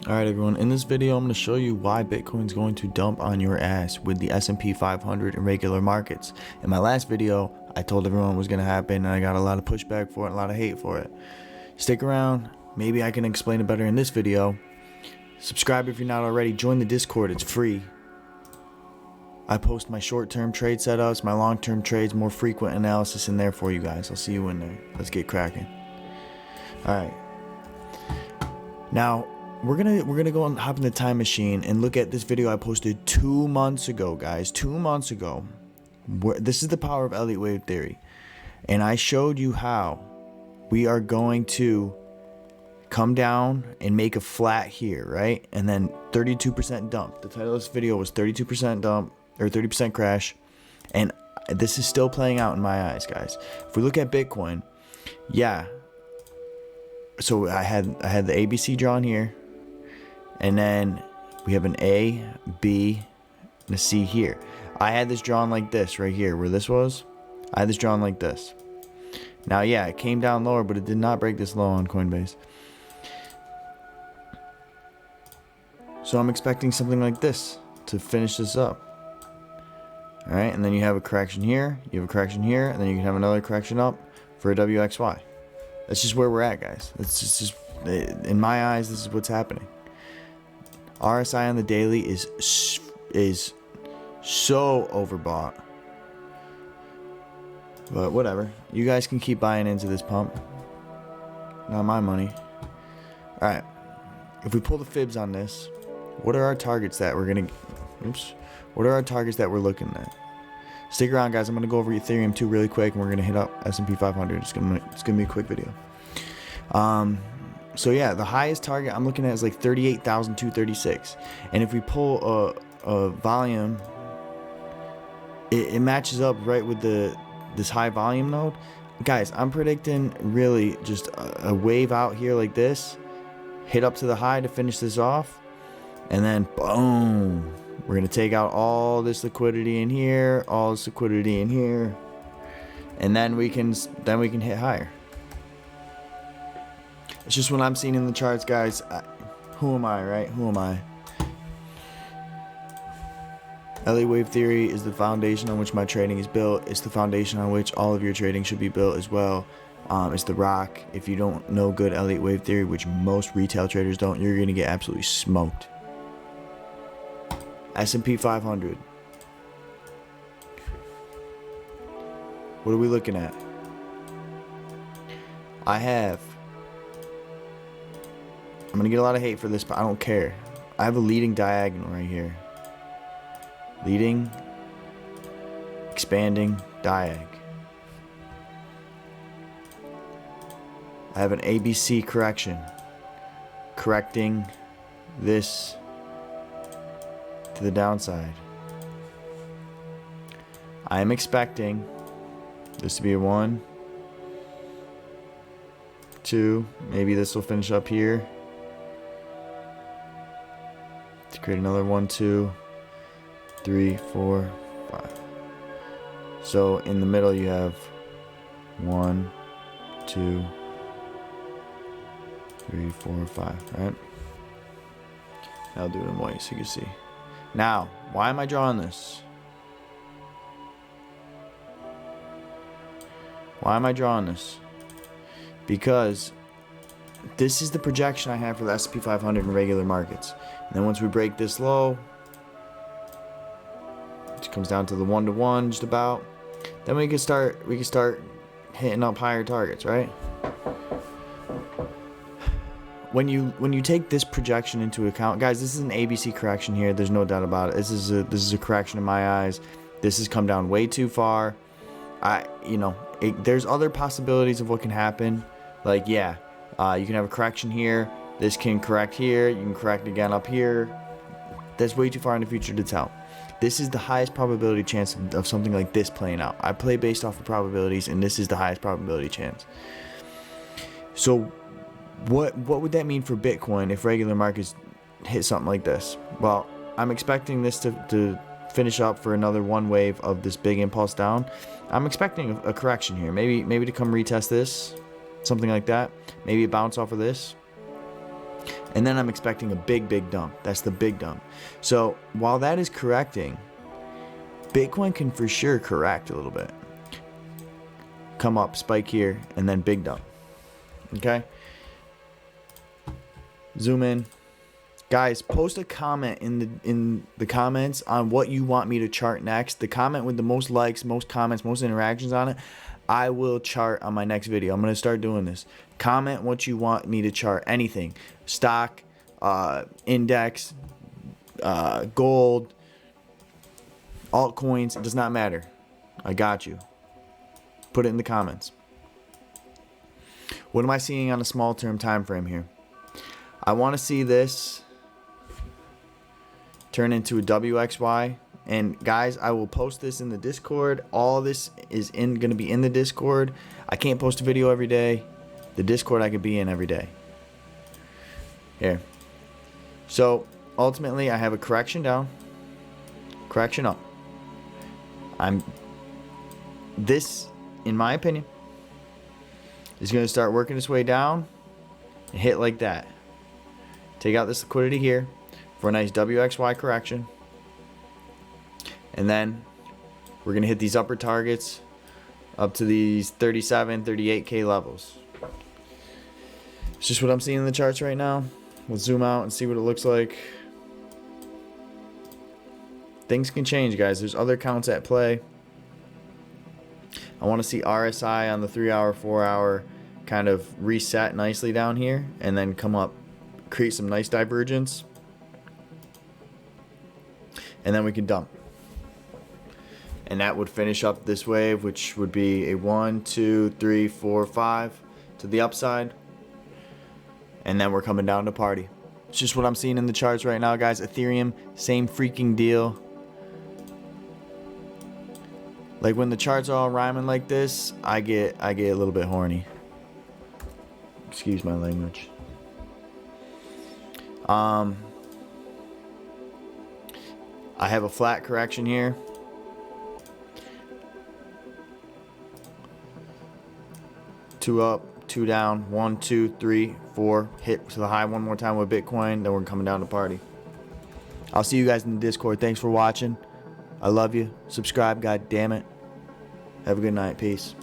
Alright everyone, in this video I'm going to show you why Bitcoin's going to dump on your ass with the S&P 500 in regular markets. In my last video, I told everyone it was going to happen and I got a lot of pushback for it and a lot of hate for it. Stick around, maybe I can explain it better in this video. Subscribe if you're not already, join the Discord, it's free. I post my short-term trade setups, my long-term trades, more frequent analysis in there for you guys. I'll see you in there. Let's get cracking. Alright. Now, we're gonna go and hop in the time machine and look at this video I posted 2 months ago, guys. 2 months ago. This is the power of Elliott Wave Theory. And I showed you how we are going to come down and make a flat here, right? And then 32% dump. The title of this video was 32% dump or 30% crash. And this is still playing out in my eyes, guys. If we look at Bitcoin, yeah. So I had the ABC drawn here. And then we have an A, B, and a C here. I had this drawn like this right here, where this was. I had this drawn like this. Now, yeah, it came down lower, but it did not break this low on Coinbase. So I'm expecting something like this to finish this up. All right, and then you have a correction here, you have a correction here, and then you can have another correction up for a WXY. That's just where we're at, guys. It's just in my eyes, this is what's happening. RSI on the daily is so overbought. But whatever. You guys can keep buying into this pump. Not my money. Alright. If we pull the fibs on this, what are our targets that we're gonna... Oops. What are our targets that we're looking at? Stick around, guys. I'm gonna go over Ethereum too really quick, and we're gonna hit up S&P 500. It's gonna be a quick video. So yeah, the highest target I'm looking at is like 38,236, and if we pull a volume, it matches up right with this high volume node. Guys, I'm predicting really just a wave out here like this, hit up to the high to finish this off, and then boom, we're gonna take out all this liquidity in here, all this liquidity in here, and then we can hit higher. It's just what I'm seeing in the charts, guys. Who am I, right? Who am I? Elliott Wave Theory is the foundation on which my trading is built. It's the foundation on which all of your trading should be built as well. It's the rock. If you don't know good Elliott Wave Theory, which most retail traders don't, you're going to get absolutely smoked. S&P 500. What are we looking at? I'm going to get a lot of hate for this, but I don't care. I have a leading diagonal right here. Leading, expanding, diag. I have an ABC correction. Correcting this to the downside. I am expecting this to be a 1, 2, maybe this will finish up here. To create another 1, 2, 3, 4, 5. So in the middle you have 1, 2, 3, 4, 5, right? I'll do it in white so you can see. Now, why am I drawing this? Why am I drawing this? Because this is the projection I have for the S&P 500 in regular markets. And then once we break this low, it comes down to the 1-to-1 just about. Then we can start hitting up higher targets, right? When you take this projection into account, guys, this is an ABC correction here. There's no doubt about it. This is a correction in my eyes. This has come down way too far. There's other possibilities of what can happen. Like, yeah, you can have a correction here. This can correct here. You can correct again up here. That's way too far in the future to tell. This is the highest probability chance of something like this playing out. I play based off of probabilities, and this is the highest probability chance. So what would that mean for Bitcoin if regular markets hit something like this? Well, I'm expecting this to finish up for another one wave of this big impulse down. I'm expecting a correction here. Maybe to come retest this, something like that. Maybe a bounce off of this. And then I'm expecting a big dump. That's the big dump. So while that is correcting, Bitcoin can for sure correct a little bit. Come up, spike here, and then big dump. Okay? Zoom in. Guys, post a comment in the comments on what you want me to chart next. The comment with the most likes, most comments, most interactions on it, I will chart on my next video. I'm going to start doing this. Comment what you want me to chart. Anything. Stock, index, gold, altcoins. It does not matter. I got you. Put it in the comments. What am I seeing on a small term time frame here? I want to see this turn into a WXY. And guys, I will post this in the Discord. All this is going to be in the Discord. I can't post a video every day. The Discord I could be in every day. Here. So ultimately I have a correction down, correction up. This, in my opinion, is going to start working its way down and hit like that. Take out this liquidity here for a nice WXY correction. And then we're going to hit these upper targets up to these 37, 38K levels. It's just what I'm seeing in the charts right now. We'll zoom out and see what it looks like. Things can change, guys. There's other counts at play. I want to see RSI on the 3-hour, 4-hour kind of reset nicely down here and then come up, create some nice divergence. And then we can dump. And that would finish up this wave, which would be a 1, 2, 3, 4, 5 to the upside. And then we're coming down to party. It's just what I'm seeing in the charts right now, guys. Ethereum, same freaking deal. Like when the charts are all rhyming like this, I get a little bit horny. Excuse my language. I have a flat correction here. Two up, two down, 1, 2, 3, 4. Hit to the high one more time with Bitcoin. Then we're coming down to party. I'll see you guys in the Discord. Thanks for watching. I love you. Subscribe, god damn it. Have a good night. Peace.